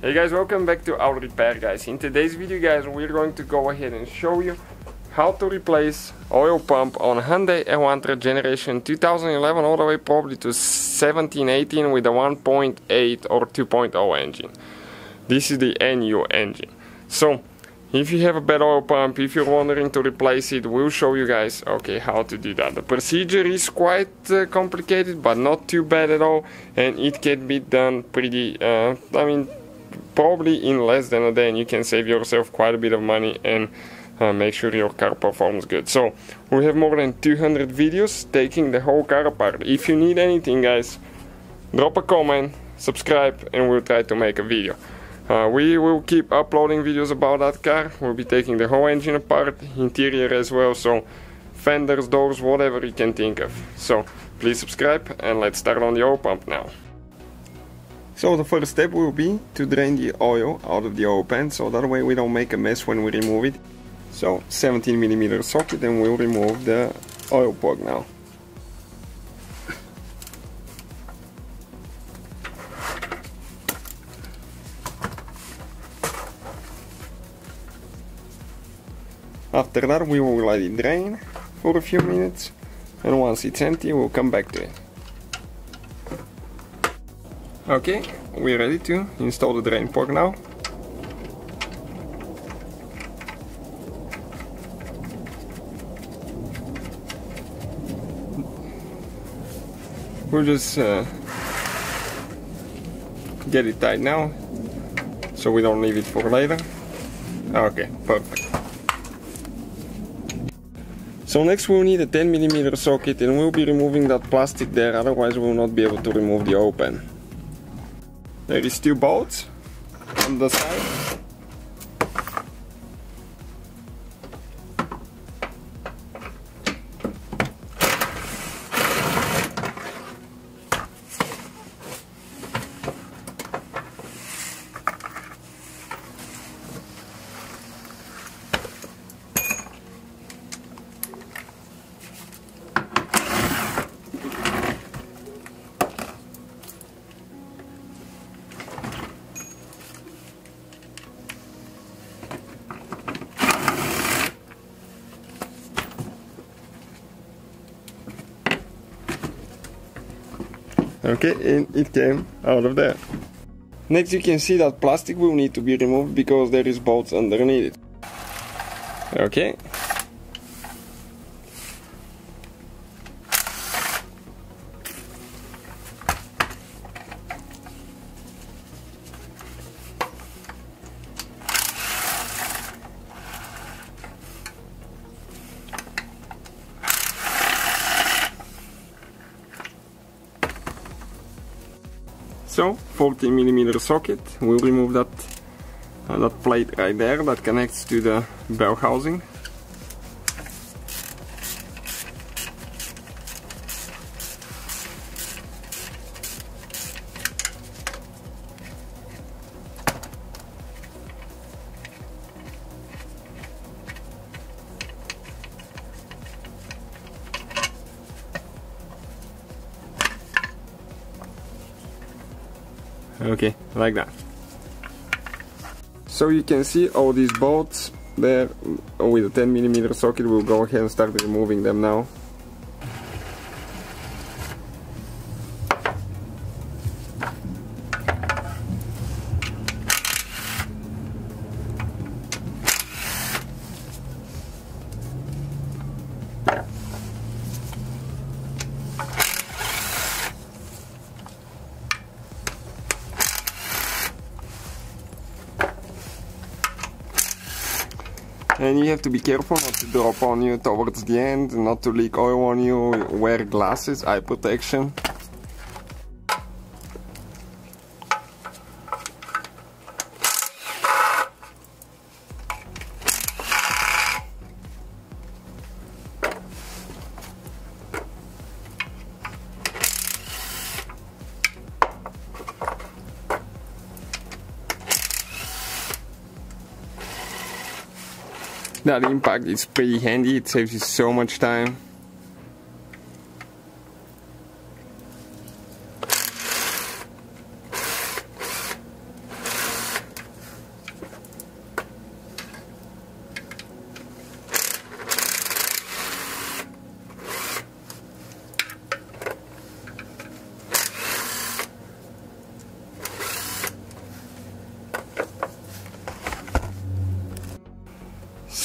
Hey guys, welcome back to Auto Repair guys. In today's video guys, we're going to go ahead and show you how to replace oil pump on Hyundai Elantra generation 2011 all the way probably to 17-18 with a 1.8 or 2.0 engine. This is the NU engine. So if you have a bad oil pump, if you're wondering to replace it, we'll show you guys how to do that. The procedure is quite complicated, but not too bad at all, and it can be done pretty probably in less than a day, and you can save yourself quite a bit of money and make sure your car performs good. So we have more than 200 videos taking the whole car apart. If you need anything guys, drop a comment, subscribe, and we'll try to make a video. We will keep uploading videos about that car. We'll be taking the whole engine apart, interior as well, so fenders, doors, whatever you can think of. So please subscribe and let's start on the oil pump now. So the first step will be to drain the oil out of the oil pan, so that way we don't make a mess when we remove it. So 17mm socket, and we'll remove the oil plug now. After that we will let it drain for a few minutes, and once it's empty we'll come back to it. Okay, we're ready to install the drain plug now. We'll just get it tight now so we don't leave it for later. Okay, perfect. So next we'll need a 10mm socket, and we'll be removing that plastic there, otherwise we'll not be able to remove the oil pan. There is 2 bolts on the side. Okay, and it came out of there. Next you can see that plastic will need to be removed because there is bolts underneath it. Okay. So 14mm socket, we'll remove that plate right there that connects to the bell housing. Okay, like that. So you can see all these bolts there with a 10mm socket. We'll go ahead and start removing them now. And you have to be careful not to drop on you towards the end, not to leak oil on you, wear glasses, eye protection. That impact is pretty handy, it saves you so much time.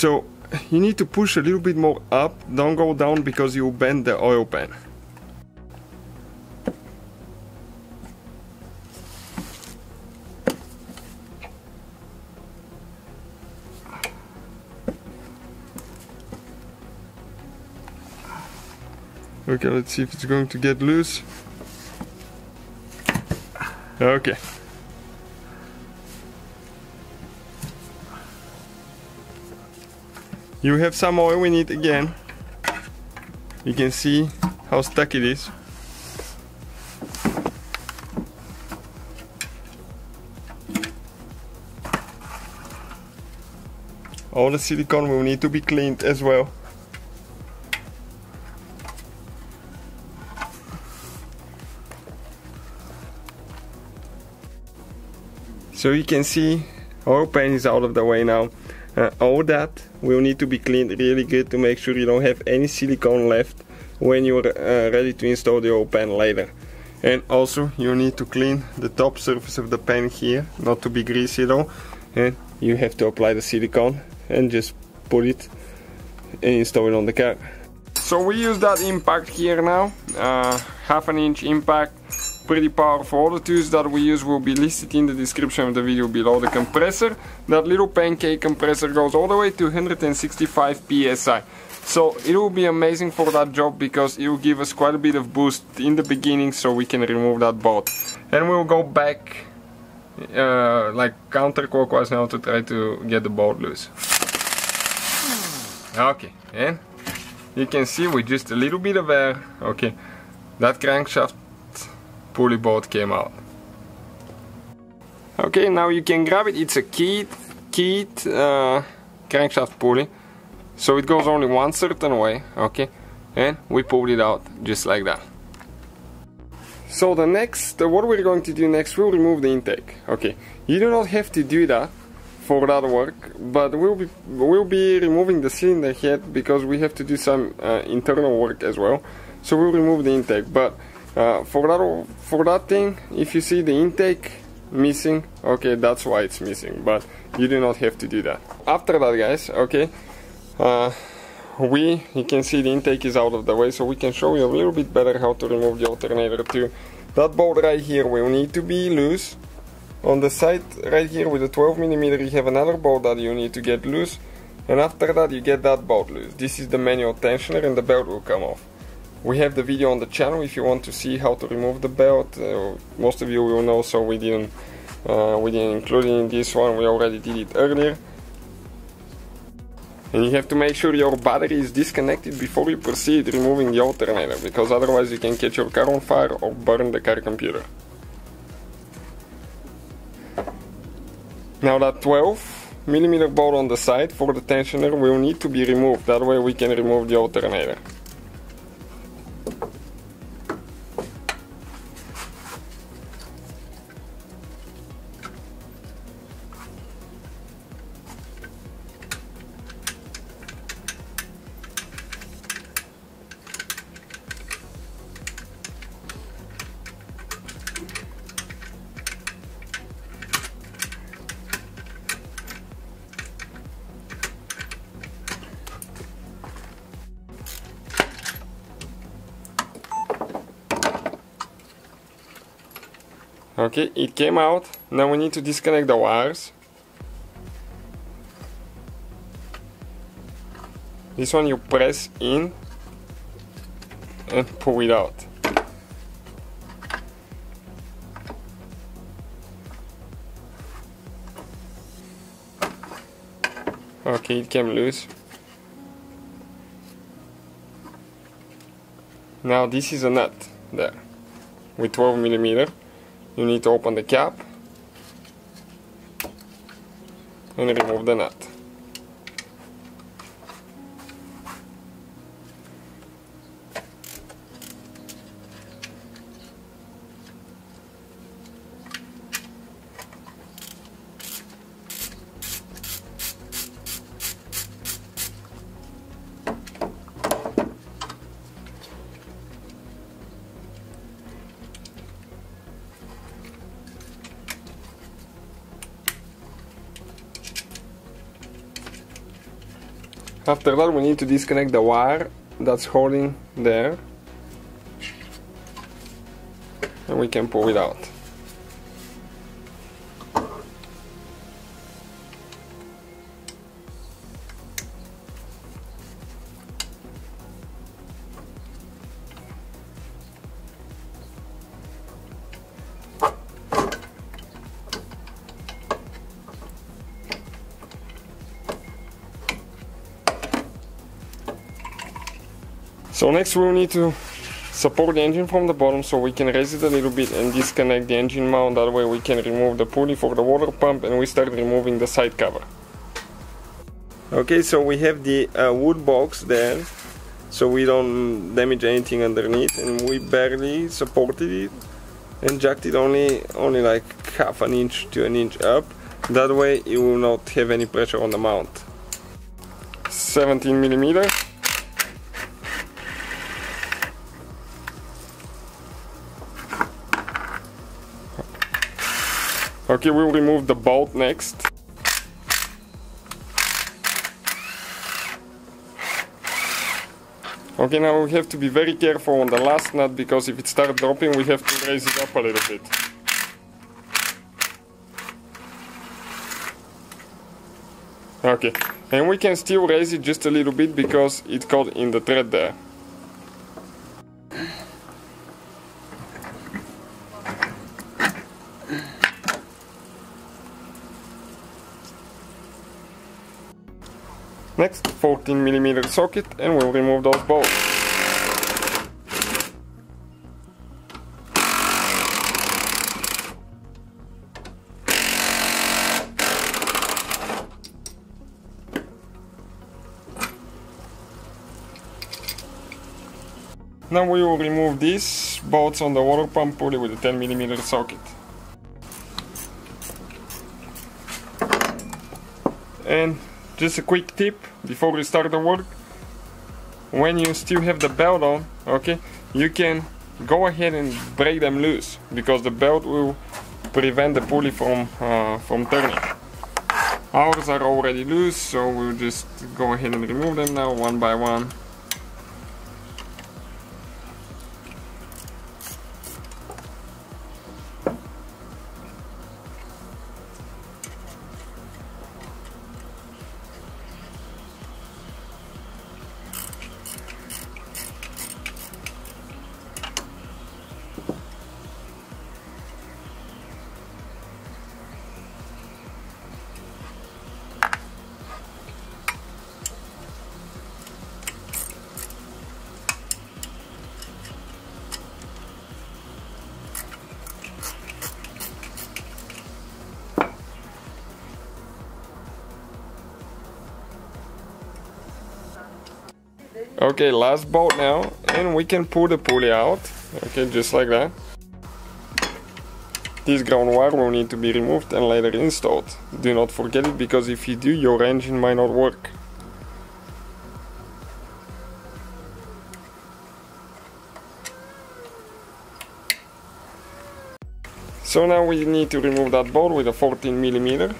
So you need to push a little bit more up, don't go down because you bend the oil pan. Okay, let's see if it's going to get loose. Okay. You have some oil in it again. You can see how stuck it is. All the silicone will need to be cleaned as well. So you can see our pan is out of the way now. All that will need to be cleaned really good to make sure you don't have any silicone left when you're ready to install the oil pan later. And also you need to clean the top surface of the pan here, not to be greasy though. And you have to apply the silicone and just put it and install it on the car. So we use that impact here now, 1/2 inch impact. Pretty powerful. All the tools that we use will be listed in the description of the video below. The compressor, that little pancake compressor, goes all the way to 165 psi. So it will be amazing for that job because it will give us quite a bit of boost in the beginning so we can remove that bolt. And we'll go back like counterclockwise now to try to get the bolt loose. Okay, and you can see with just a little bit of air, okay, that crankshaft pulley bolt came out. Okay, now you can grab it. It's a keyed crankshaft pulley, so it goes only one certain way, okay, and we pulled it out just like that. So the next, what we're going to do next, we'll remove the intake. Okay, you do not have to do that for that work, but we'll be removing the cylinder head because we have to do some internal work as well. So we'll remove the intake, but for that thing, if you see the intake missing, okay, that's why it's missing, but you do not have to do that. After that, guys, okay, you can see the intake is out of the way, so we can show you a little bit better how to remove the alternator too. That bolt right here will need to be loose. On the side right here with the 12mm you have another bolt that you need to get loose, and after that you get that bolt loose. This is the manual tensioner and the belt will come off. We have the video on the channel if you want to see how to remove the belt. Most of you will know, so we didn't include it in this one. We already did it earlier. And you have to make sure your battery is disconnected before you proceed removing the alternator, because otherwise you can catch your car on fire or burn the car computer. Now that 12mm bolt on the side for the tensioner will need to be removed. That way we can remove the alternator. Okay, it came out. Now we need to disconnect the wires. This one you press in and pull it out. Okay, it came loose. Now this is a nut there with 12mm. You need to open the cap and remove the nut. After that we need to disconnect the wire that's holding there, and we can pull it out. So next we'll need to support the engine from the bottom, so we can raise it a little bit and disconnect the engine mount. That way we can remove the pulley for the water pump, and we start removing the side cover. Okay, so we have the wood box there, so we don't damage anything underneath, and we barely supported it and jacked it only like half an inch to an inch up. That way it will not have any pressure on the mount. 17mm. Okay, we'll remove the bolt next. Okay, now we have to be very careful on the last nut, because if it starts dropping we have to raise it up a little bit. Okay, and we can still raise it just a little bit because it caught in the thread there. Next, 14mm socket, and we'll remove those bolts. Now we will remove these bolts on the water pump pulley with a 10mm socket. And just a quick tip before we start the work: when you still have the belt on, okay, you can go ahead and break them loose, because the belt will prevent the pulley from turning. Ours are already loose, so we'll just go ahead and remove them now one by one. Okay, last bolt now, and we can pull the pulley out. Okay, just like that. This ground wire will need to be removed and later installed. Do not forget it, because if you do, your engine might not work. So now we need to remove that bolt with a 14mm.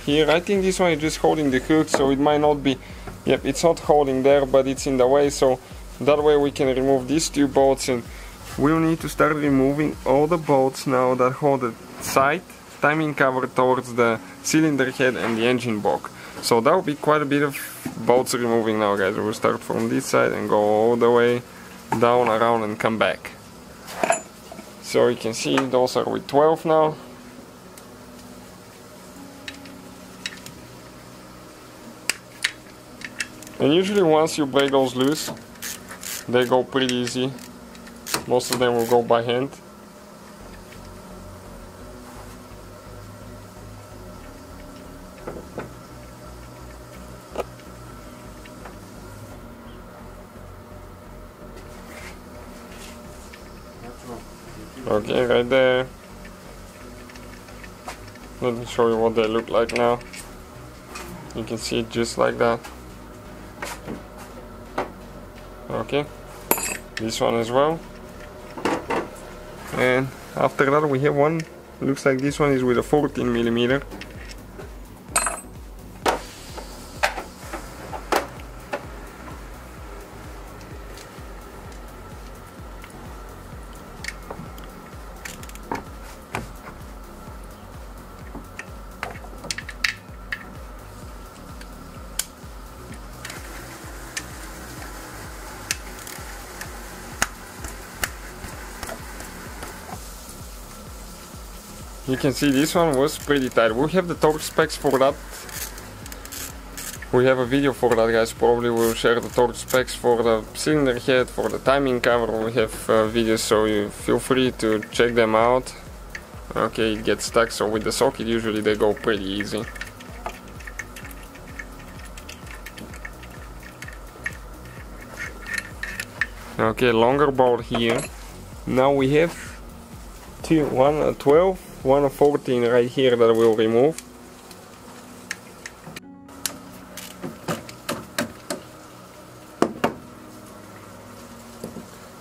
Here, I think this one is just holding the hook, so it might not be. Yep, it's not holding there, but it's in the way, so that way we can remove these two bolts, and we'll need to start removing all the bolts now that hold the side timing cover towards the cylinder head and the engine block. So that will be quite a bit of bolts removing now, guys. We'll start from this side and go all the way down, around, and come back. So you can see those are with 12 now. And usually once you break those loose, they go pretty easy. Most of them will go by hand. Okay, right there. Let me show you what they look like now. You can see it just like that. Okay, this one as well. And after that we have one, looks like this one is with a 14mm. you can see this one was pretty tight. We have the torque specs for that. We have a video for that, guys. Probably we'll share the torque specs for the cylinder head, for the timing cover. We have videos, so you feel free to check them out. Okay, it gets stuck, so with the socket usually they go pretty easy. Okay, longer bolt here. Now we have one 12, one 14 right here that we'll remove.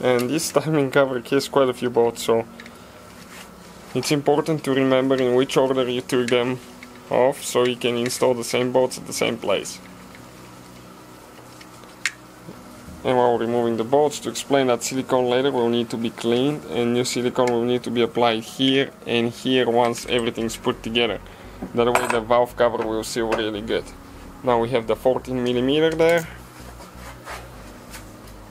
And this timing cover has quite a few bolts, so it's important to remember in which order you took them off, so you can install the same bolts at the same place. And while removing the bolts, to explain that silicone later will need to be cleaned, and new silicone will need to be applied here and here once everything's put together. That way the valve cover will seal really good. Now we have the 14mm there.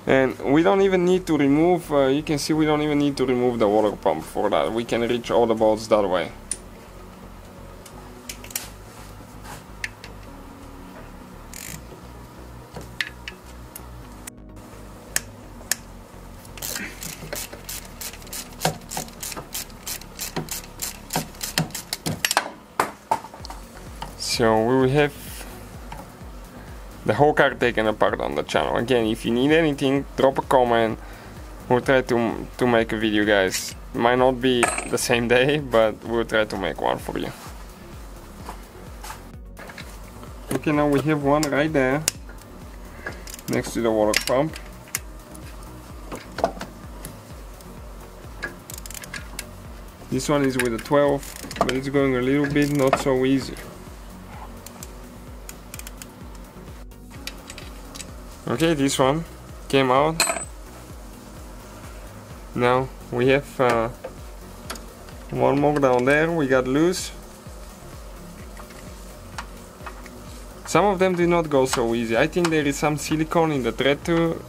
And we don't even need to remove, you can see we don't even need to remove the water pump for that. We can reach all the bolts that way. So we will have the whole car taken apart on the channel. Again, if you need anything, drop a comment. We'll try to make a video, guys. Might not be the same day, but we'll try to make one for you. Okay, now we have one right there next to the water pump. This one is with a 12, but it's going a little bit not so easy. Okay, this one came out. Now we have one more down there, we got loose. Some of them do not go so easy. I think there is some silicone in the thread too.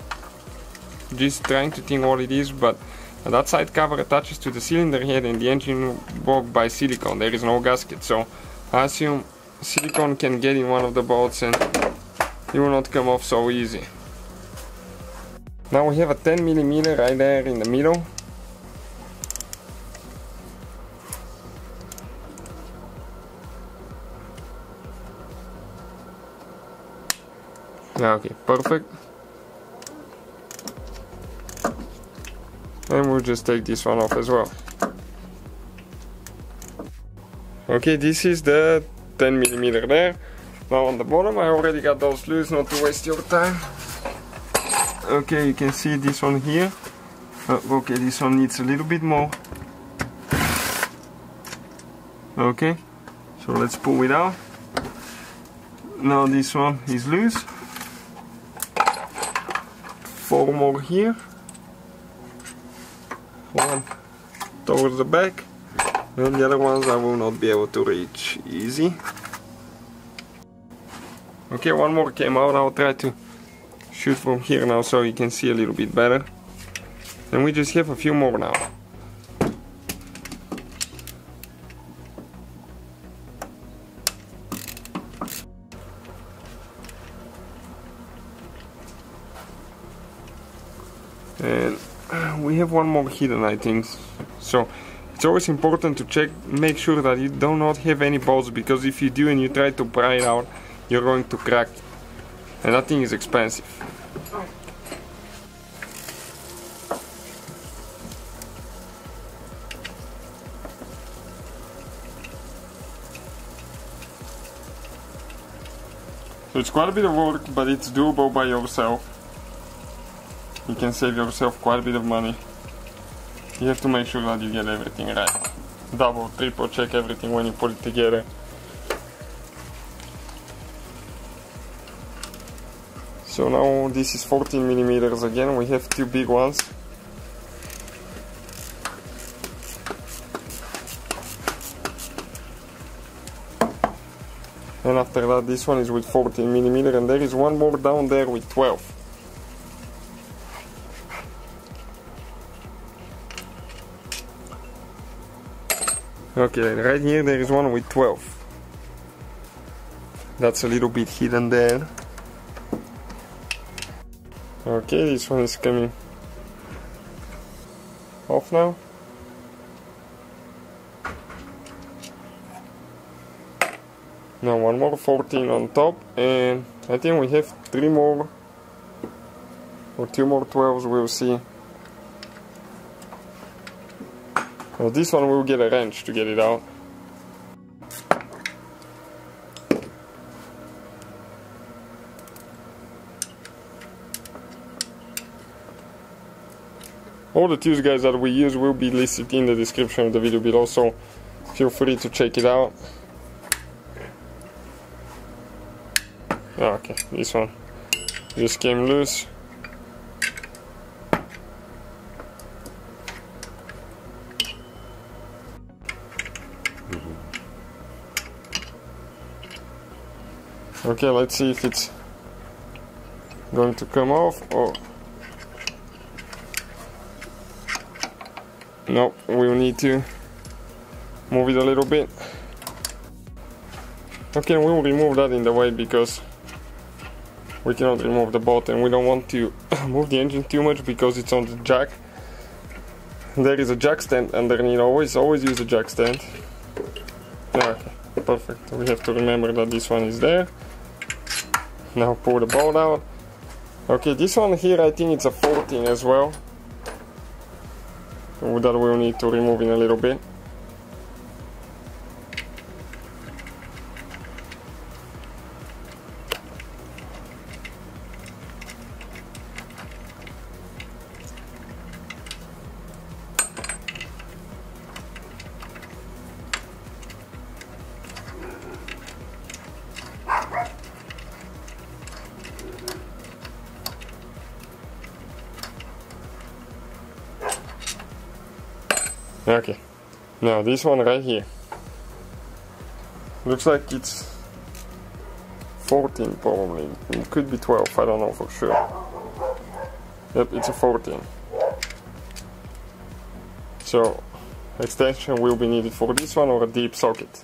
Just trying to think what it is, but that side cover attaches to the cylinder head and the engine block by silicone. There is no gasket, so I assume silicone can get in one of the bolts and it will not come off so easy. Now we have a 10mm right there in the middle. Yeah, okay, perfect. And we'll just take this one off as well. Okay, this is the 10mm there. Now on the bottom I already got those loose, not to waste your time. Okay, you can see this one here. Okay, this one needs a little bit more. Okay, so let's pull it out. Now this one is loose. 4 more here. One towards the back, and the other ones I will not be able to reach easy. Okay, one more came out. I'll try to shoot from here now so you can see a little bit better. And we just have a few more now. And we have one more hidden, I think. So it's always important to check, make sure that you do not have any bolts, because if you do and you try to pry it out, you're going to crack it. And that thing is expensive. So it's quite a bit of work, but it's doable by yourself. You can save yourself quite a bit of money. You have to make sure that you get everything right. Double, triple check everything when you put it together. So now this is 14mm again, we have 2 big ones. And after that this one is with 14mm, and there is one more down there with 12. Okay, right here there is one with 12. That's a little bit hidden there. Okay, this one is coming off now. Now one more 14 on top, and I think we have 3 more or 2 more 12s, we'll see. Well, this one will get a wrench to get it out. All the tools, guys, that we use will be listed in the description of the video below, so feel free to check it out. Okay, this one just came loose. Okay, let's see if it's going to come off or... No, we'll need to move it a little bit. Okay, we'll remove that in the way because we cannot remove the bolt, and we don't want to move the engine too much because it's on the jack. There is a jack stand underneath. Always use a jack stand. Okay, perfect. We have to remember that this one is there. Now pull the bolt out. Okay, this one here, I think it's a 14 as well. So that we'll need to remove in a little bit. Okay, now this one right here, looks like it's 14 probably, it could be 12, I don't know for sure. Yep, it's a 14. So, extension will be needed for this one or a deep socket.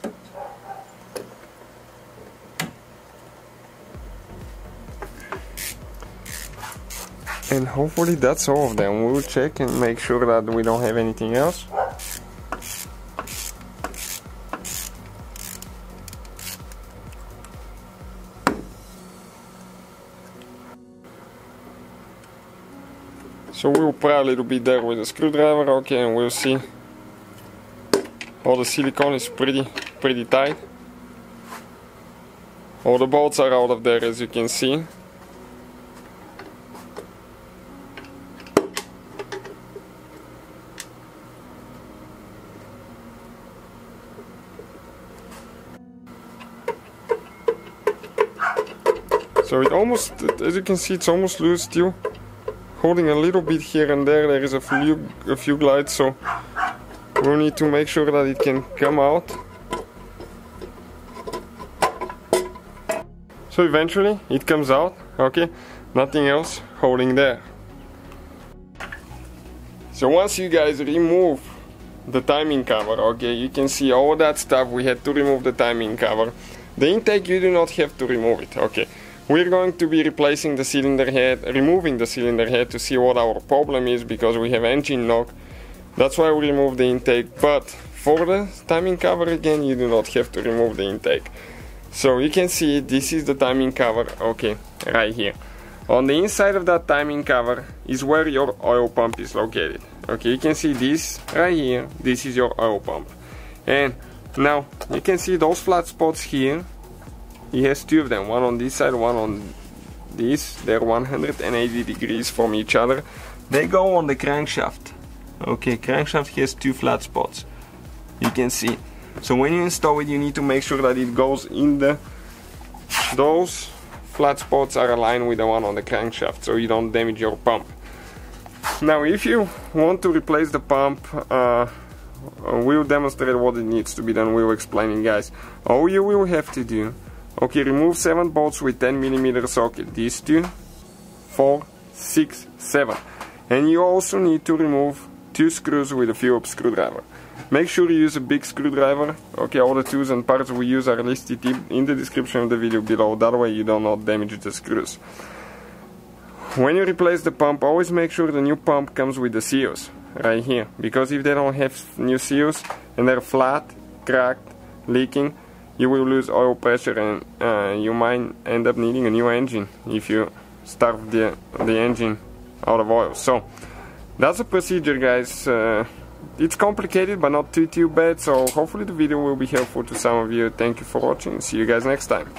And hopefully that's all of them. We'll check and make sure that we don't have anything else. So we'll pry a little bit there with a screwdriver, okay, and we'll see. All the silicone is pretty tight. All the bolts are out of there, as you can see. So it almost, as you can see, it's almost loose still. Holding a little bit here and there. There is a few glides, so we'll need to make sure that it can come out. So eventually it comes out, okay, nothing else holding there. So once you guys remove the timing cover, okay, you can see all that stuff. We had to remove the timing cover. The intake, you do not have to remove it, okay. We're going to be replacing the cylinder head, removing the cylinder head to see what our problem is, because we have engine knock. That's why we remove the intake, but for the timing cover again, you do not have to remove the intake. So you can see this is the timing cover, okay, right here. On the inside of that timing cover is where your oil pump is located. Okay, you can see this right here, this is your oil pump. And now you can see those flat spots here. He has two of them, one on this side, one on this. They're 180 degrees from each other. They go on the crankshaft. Okay, crankshaft has two flat spots. You can see. So when you install it, you need to make sure that it goes in those flat spots are aligned with the one on the crankshaft, so you don't damage your pump. Now, if you want to replace the pump, we'll demonstrate what it needs to be done. We'll explain it, guys. All you will have to do, okay, remove 7 bolts with 10mm socket. These 2, 4, 6, 7. And you also need to remove 2 screws with a Phillips screwdriver. Make sure you use a big screwdriver. Okay, all the tools and parts we use are listed in the description of the video below, that way you don't not damage the screws. When you replace the pump, always make sure the new pump comes with the seals, right here, because if they don't have new seals and they're flat, cracked, leaking, you will lose oil pressure and you might end up needing a new engine if you starve the engine out of oil. So that's the procedure, guys. It's complicated but not too bad, so hopefully the video will be helpful to some of you. Thank you for watching. See you guys next time.